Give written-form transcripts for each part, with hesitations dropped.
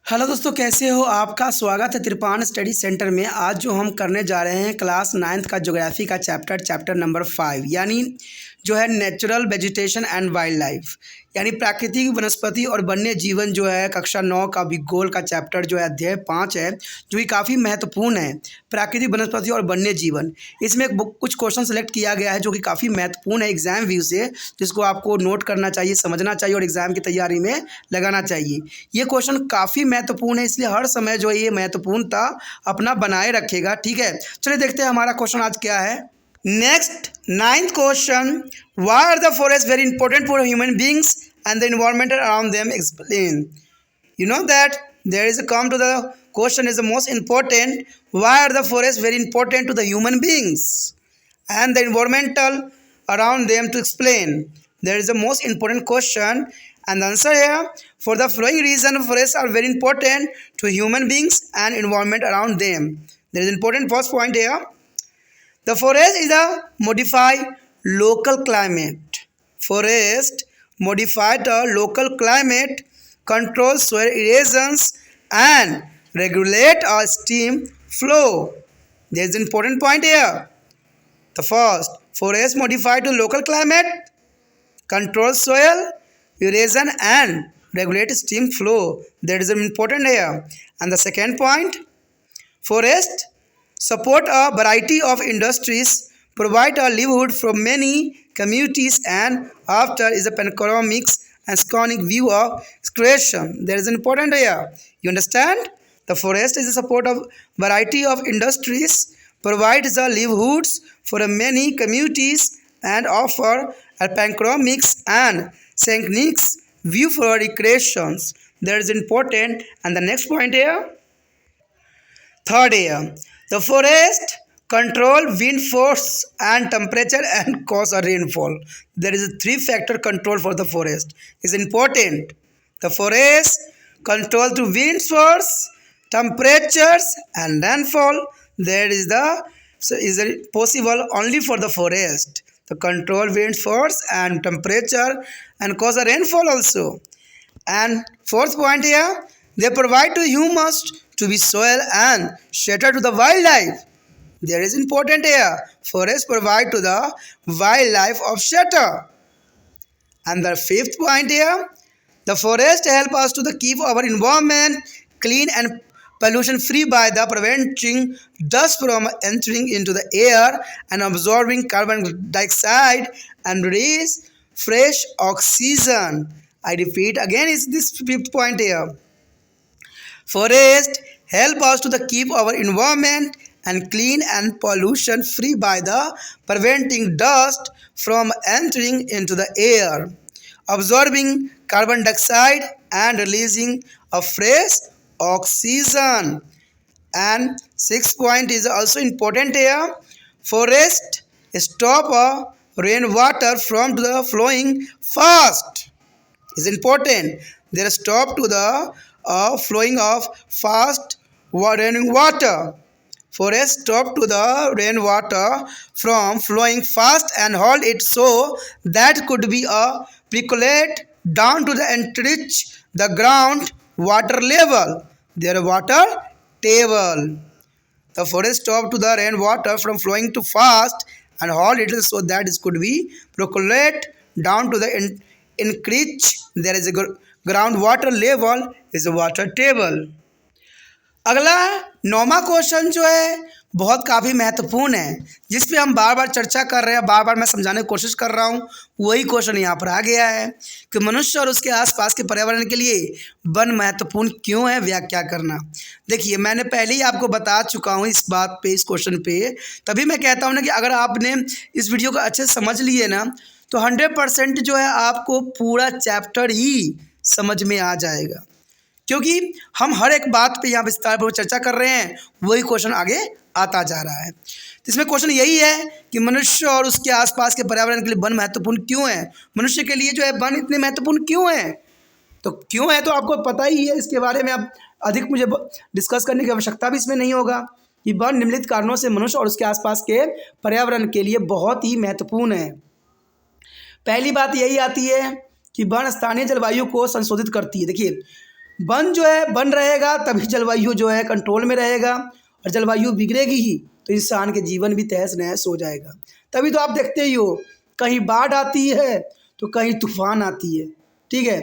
Hello दोस्तों, कैसे हो? आपका स्वागत है त्रिपान स्टडी सेंटर में। आज जो हम करने जा रहे हैं क्लास 9th का ज्योग्राफी का चैप्टर नंबर 5, यानी जो है natural vegetation and wild life, यानी प्राकृतिक वनस्पति और वन्य जीवन। जो है कक्षा 9 का भूगोल का चैप्टर जो है अध्याय 5 है, जो कि काफ़ी महत्वपूर्ण है। प्राकृतिक वनस्पति और वन्य जीवन, इसमें कुछ क्वेश्चन सेलेक्ट किया गया है जो कि काफ़ी महत्वपूर्ण है एग्जाम व्यू से, जिसको आपको नोट करना चाहिए, समझना चाहिए और एग्जाम की तैयारी में लगाना चाहिए। ये क्वेश्चन काफ़ी महत्वपूर्ण है, इसलिए हर समय जो है ये महत्वपूर्णता अपना बनाए रखेगा। ठीक है, चलिए देखते हैं हमारा क्वेश्चन आज क्या है। Next 9th question, why are the forest very important for human beings and the environment around them? Explain. You know that there is a come to the question is the most important. Why are the forests very important to the human beings and the environmental around them? To explain, there is the most important question, and the answer here, for the following reason forests are very important to human beings and environment around them. There is important first point here. The forest is a modified local climate. Forest modified local climate, control soil erosions and regulate our stream flow. There is an important point here. The first, forest modified to local climate, control soil erosion and regulate stream flow. That is important here. And the second point, forest support a variety of industries, provide a livelihood for many communities, and after is a panoramic and scenic view of creation. There is an important here. You understand? The forest is a support of variety of industries, provides a livelihoods for many communities, and offer a panoramic and scenic view for recreations. That is important. And the next point here. Third here, the forest control wind force and temperature and cause a rainfall. There is a 3-factor control for the forest. Is important. The forest control through wind force, temperatures and rainfall. There is possible only for the forest. The control wind force and temperature and cause a rainfall also. And fourth point here, they provide to humans to be soil and shelter to the wildlife. There is important here. Forests provide to the wildlife of shelter. And the fifth point here, the forest help us to keep our environment clean and pollution free by the preventing dust from entering into the air and absorbing carbon dioxide and release fresh oxygen. I repeat again, is this fifth point here. Forest help us to keep our environment and clean and pollution free by the preventing dust from entering into the air, absorbing carbon dioxide and releasing a fresh oxygen. And sixth point is also important here. Forest stop rainwater from the flowing fast. Is important. They stop to the flowing of fast raining water. Forest stop to the rainwater from flowing fast and hold it so that could be a percolate down to the enrich the ground water level, their water table. The forest stop to the rainwater from flowing too fast and hold it so that it could be percolate down to the increase there is a ground water level is a water table. अगला 9वां question जो है बहुत काफ़ी महत्वपूर्ण है, जिस पे हम बार बार चर्चा कर रहे हैं, बार बार मैं समझाने की कोशिश कर रहा हूँ। वही क्वेश्चन यहाँ पर आ गया है कि मनुष्य और उसके आसपास के पर्यावरण के लिए वन महत्वपूर्ण क्यों है, व्याख्या करना। देखिए, मैंने पहले ही आपको बता चुका हूँ इस बात पे, इस क्वेश्चन पे। तभी मैं कहता हूँ ना कि अगर आपने इस वीडियो को अच्छे से समझ लिए ना, तो 100% जो है आपको पूरा चैप्टर ही समझ में आ जाएगा, क्योंकि हम हर एक बात पे यहाँ विस्तारपूर्वक चर्चा कर रहे हैं। वही क्वेश्चन आगे आता जा रहा है। इसमें क्वेश्चन यही है कि मनुष्य और उसके आसपास के पर्यावरण के लिए वन महत्वपूर्ण क्यों है, मनुष्य के लिए जो है वन इतने महत्वपूर्ण क्यों है। तो क्यों है तो आपको पता ही है, इसके बारे में अब अधिक मुझे डिस्कस करने की आवश्यकता भी इसमें नहीं होगा कि वन निम्नलिखित कारणों से मनुष्य और उसके आसपास के पर्यावरण के लिए बहुत ही महत्वपूर्ण है। पहली बात यही आती है कि वन स्थानीय जलवायु को संशोधित करती है। देखिए, वन जो है वन रहेगा तभी जलवायु जो है कंट्रोल में रहेगा, और जलवायु बिगड़ेगी ही तो इंसान के जीवन भी तहस नहस हो जाएगा। तभी तो आप देखते ही हो, कहीं बाढ़ आती है तो कहीं तूफान आती है, ठीक है।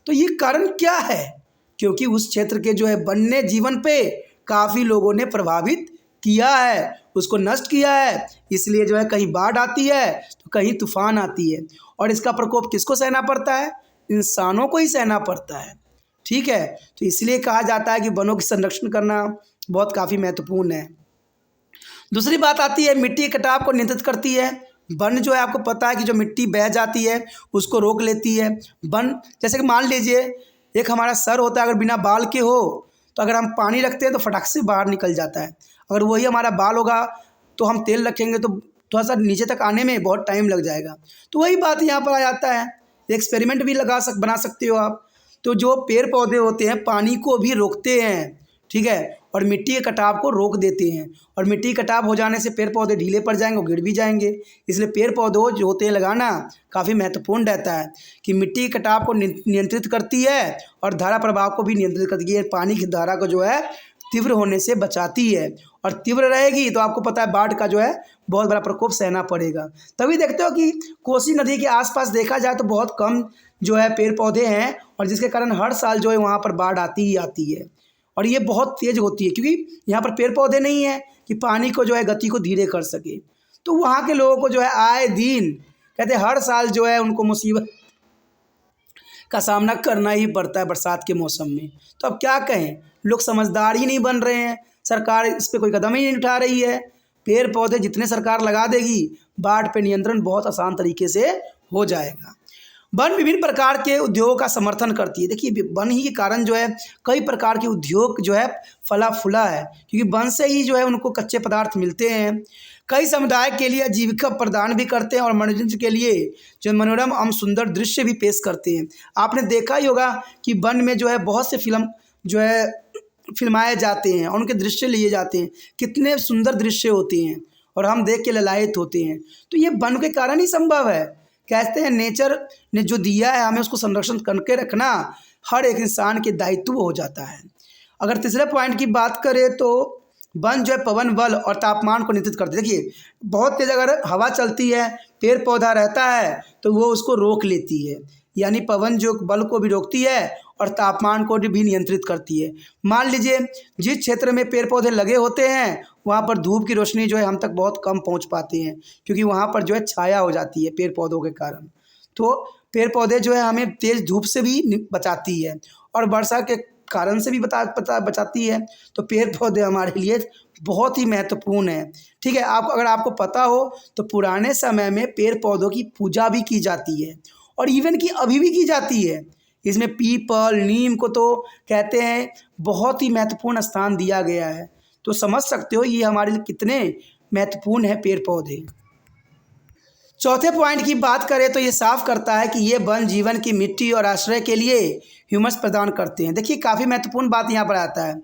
तो ये कारण क्या है? क्योंकि उस क्षेत्र के जो है वन्य जीवन पे काफ़ी लोगों ने प्रभावित किया है, उसको नष्ट किया है, इसलिए जो है कहीं बाढ़ आती है तो कहीं तूफान आती है, और इसका प्रकोप किसको सहना पड़ता है? इंसानों को ही सहना पड़ता है, ठीक है। तो इसलिए कहा जाता है कि वनों की संरक्षण करना बहुत काफ़ी महत्वपूर्ण है। दूसरी बात आती है मिट्टी के कटाव को नियंत्रित करती है। वन जो है आपको पता है कि जो मिट्टी बह जाती है उसको रोक लेती है। वन जैसे कि मान लीजिए एक हमारा सर होता है, अगर बिना बाल के हो तो अगर हम पानी रखते हैं तो फटाक से बाहर निकल जाता है। अगर वही हमारा बाल होगा तो हम तेल रखेंगे तो थोड़ा सा नीचे तक आने में बहुत टाइम लग जाएगा। तो वही बात यहाँ पर आ जाता है। एक्सपेरिमेंट भी बना सकते हो आप। तो जो पेड़ पौधे होते हैं पानी को भी रोकते हैं, ठीक है, और मिट्टी के कटाव को रोक देते हैं। और मिट्टी कटाव हो जाने से पेड़ पौधे ढीले पड़ जाएंगे, वो गिर भी जाएंगे। इसलिए पेड़ पौधों जो होते हैं लगाना काफ़ी महत्वपूर्ण रहता है कि मिट्टी के कटाव को नियंत्रित करती है और धारा प्रवाह को भी नियंत्रित करती है। पानी की धारा को जो है तीव्र होने से बचाती है, और तीव्र रहेगी तो आपको पता है बाढ़ का जो है बहुत बड़ा प्रकोप सहना पड़ेगा। तभी देखते हो कि कोसी नदी के आसपास देखा जाए तो बहुत कम जो है पेड़ पौधे हैं, और जिसके कारण हर साल जो है वहाँ पर बाढ़ आती ही आती है, और ये बहुत तेज़ होती है क्योंकि यहाँ पर पेड़ पौधे नहीं है कि पानी को जो है गति को धीरे कर सके। तो वहाँ के लोगों को जो है आए दिन कहते हैं हर साल जो है उनको मुसीबत का सामना करना ही पड़ता है बरसात के मौसम में। तो अब क्या कहें, लोग समझदार ही नहीं बन रहे हैं, सरकार इस पर कोई कदम ही नहीं उठा रही है। पेड़ पौधे जितने सरकार लगा देगी बाढ़ पे नियंत्रण बहुत आसान तरीके से हो जाएगा। वन विभिन्न प्रकार के उद्योगों का समर्थन करती है। देखिए वन ही के कारण जो है कई प्रकार के उद्योग जो है फला फूला है, क्योंकि वन से ही जो है उनको कच्चे पदार्थ मिलते हैं। कई समुदाय के लिए आजीविका प्रदान भी करते हैं और मनोरंजन के लिए जो मनोरम एवं सुंदर दृश्य भी पेश करते हैं। आपने देखा ही होगा कि वन में जो है बहुत से फिल्म जो है फिल्माए जाते हैं और उनके दृश्य लिए जाते हैं, कितने सुंदर दृश्य होते हैं और हम देख के ललायित होते हैं। तो ये वन के कारण ही संभव है। कहते हैं नेचर ने जो दिया है हमें उसको संरक्षण करके रखना हर एक इंसान के दायित्व हो जाता है। अगर तीसरे पॉइंट की बात करें तो वन जो है पवन बल और तापमान को नियंत्रित करते हैं। देखिए बहुत तेज़ अगर हवा चलती है पेड़ पौधा रहता है तो वो उसको रोक लेती है, यानी पवन जो बल को भी रोकती है और तापमान को भी नियंत्रित करती है। मान लीजिए जिस क्षेत्र में पेड़ पौधे लगे होते हैं वहाँ पर धूप की रोशनी जो है हम तक बहुत कम पहुँच पाती हैं, क्योंकि वहाँ पर जो है छाया हो जाती है पेड़ पौधों के कारण। तो पेड़ पौधे जो है हमें तेज़ धूप से भी बचाती है और वर्षा के कारण से भी बचाती है। तो पेड़ पौधे हमारे लिए बहुत ही महत्वपूर्ण है, ठीक है। अगर आपको पता हो तो पुराने समय में पेड़ पौधों की पूजा भी की जाती है और इवन कि अभी भी की जाती है। इसमें पीपल नीम को तो कहते हैं बहुत ही महत्वपूर्ण स्थान दिया गया है। तो समझ सकते हो ये हमारे लिए कितने महत्वपूर्ण है पेड़ पौधे। चौथे पॉइंट की बात करें तो ये साफ करता है कि ये वन जीवन की मिट्टी और आश्रय के लिए ह्यूमस प्रदान करते हैं। देखिए काफ़ी महत्वपूर्ण बात यहाँ पर आता है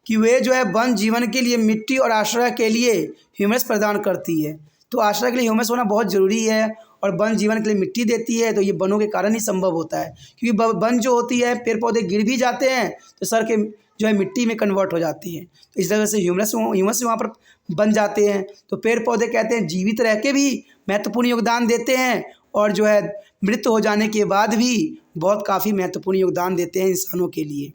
कि वे जो है वन जीवन के लिए मिट्टी और आश्रय के लिए ह्यूमस प्रदान करती है। तो आश्रय के लिए ह्यूमस होना बहुत ज़रूरी है और वन जीवन के लिए मिट्टी देती है। तो ये वनों के कारण ही संभव होता है, क्योंकि वन जो होती है पेड़ पौधे गिर भी जाते हैं तो सर के जो है मिट्टी में कन्वर्ट हो जाती है। तो इस तरह से ह्यूमस वहाँ पर बन जाते हैं। तो पेड़ पौधे कहते हैं जीवित रह के भी महत्वपूर्ण योगदान देते हैं और जो है मृत्यु हो जाने के बाद भी बहुत काफ़ी महत्वपूर्ण योगदान देते हैं इंसानों के लिए।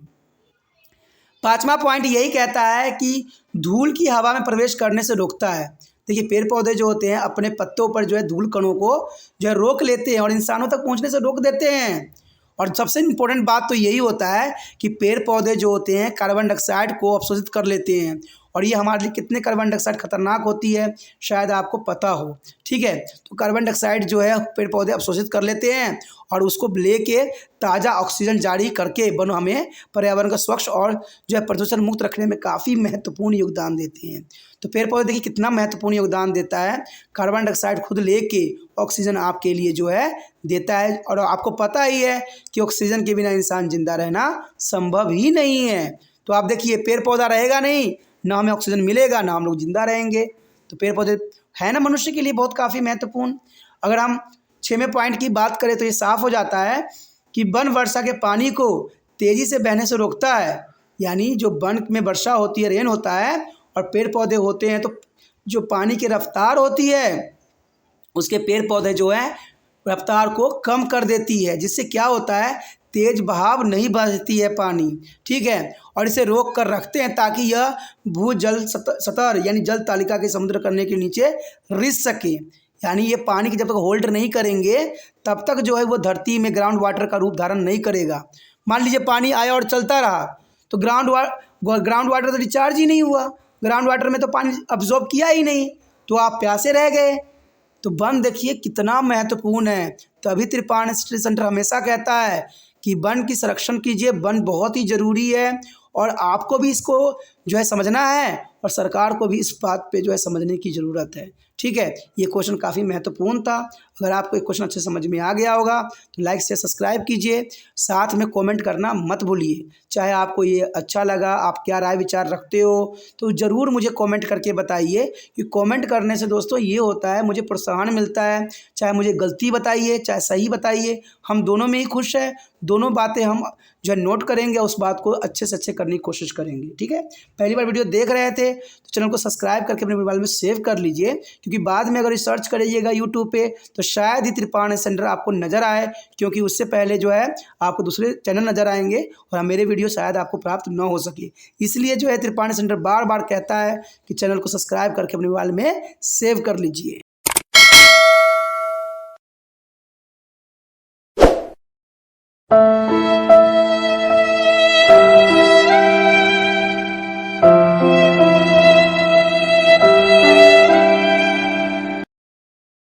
पांचवा पॉइंट यही कहता है कि धूल की हवा में प्रवेश करने से रोकता है। देखिए पेड़ पौधे जो होते हैं अपने पत्तों पर जो है धूल कणों को जो है रोक लेते हैं और इंसानों तक पहुंचने से रोक देते हैं। और सबसे इम्पोर्टेंट बात तो यही होता है कि पेड़ पौधे जो होते हैं कार्बन डाइऑक्साइड को अवशोषित कर लेते हैं, और ये हमारे लिए कितने कार्बन डाइऑक्साइड खतरनाक होती है शायद आपको पता हो, ठीक है। तो कार्बन डाइऑक्साइड जो है पेड़ पौधे अवशोषित कर लेते हैं और उसको लेके ताज़ा ऑक्सीजन जारी करके वन हमें पर्यावरण को स्वच्छ और जो है प्रदूषण मुक्त रखने में काफ़ी महत्वपूर्ण योगदान देते हैं। तो पेड़ पौधे देखिए कितना महत्वपूर्ण योगदान देता है, कार्बन डाइऑक्साइड खुद लेके ऑक्सीजन आपके लिए जो है देता है। और आपको पता ही है कि ऑक्सीजन के बिना इंसान जिंदा रहना संभव ही नहीं है। तो आप देखिए पेड़ पौधा रहेगा नहीं, ना हमें ऑक्सीजन मिलेगा, ना हम लोग जिंदा रहेंगे। तो पेड़ पौधे है ना मनुष्य के लिए बहुत काफ़ी महत्वपूर्ण। अगर हम 6वें पॉइंट की बात करें तो ये साफ हो जाता है कि वन वर्षा के पानी को तेज़ी से बहने से रोकता है। यानी जो वन में वर्षा होती है, रेन होता है, और पेड़ पौधे होते हैं, तो जो पानी की रफ्तार होती है उसके पेड़ पौधे जो है रफ्तार को कम कर देती है, जिससे क्या होता है, तेज बहाव नहीं बहती है पानी, ठीक है। और इसे रोक कर रखते हैं ताकि यह भूजल सतह यानी जल तालिका के समुद्र करने के नीचे रिस सके। यानी ये पानी की जब तक होल्ड नहीं करेंगे तब तक जो है वो धरती में ग्राउंड वाटर का रूप धारण नहीं करेगा। मान लीजिए पानी आया और चलता रहा तो ग्राउंड वाटर तो रिचार्ज ही नहीं हुआ, ग्राउंड वाटर में तो पानी अब्जॉर्ब किया ही नहीं, तो आप प्यासे रह गए। तो वन देखिए कितना महत्वपूर्ण है। तभी त्रिपाण स्टडी सेंटर हमेशा कहता है कि वन की संरक्षण कीजिए, वन बहुत ही ज़रूरी है, और आपको भी इसको जो है समझना है, और सरकार को भी इस बात पे जो है समझने की ज़रूरत है, ठीक है। ये क्वेश्चन काफ़ी महत्वपूर्ण था। अगर आपको एक क्वेश्चन अच्छे समझ में आ गया होगा तो लाइक से सब्सक्राइब कीजिए, साथ में कमेंट करना मत भूलिए। चाहे आपको ये अच्छा लगा, आप क्या राय विचार रखते हो तो ज़रूर मुझे कमेंट करके बताइए, कि कमेंट करने से दोस्तों ये होता है मुझे प्रोत्साहन मिलता है। चाहे मुझे गलती बताइए चाहे सही बताइए, हम दोनों में ही खुश है। दोनों बातें हम जो है नोट करेंगे, उस बात को अच्छे से अच्छे करने की कोशिश करेंगे, ठीक है। पहली बार वीडियो देख रहे थे तो चैनल को सब्सक्राइब करके अपने मोबाइल में सेव कर लीजिए, क्योंकि बाद में अगर सर्च करिएगा यूट्यूब पे तो शायद ही त्रिपाण सेंटर आपको नज़र आए, क्योंकि उससे पहले जो है आपको दूसरे चैनल नज़र आएंगे और मेरे वीडियो शायद आपको प्राप्त न हो सके। इसलिए जो है त्रिपाण सेंटर बार बार कहता है कि चैनल को सब्सक्राइब करके अपने मोबाइल में सेव कर लीजिए।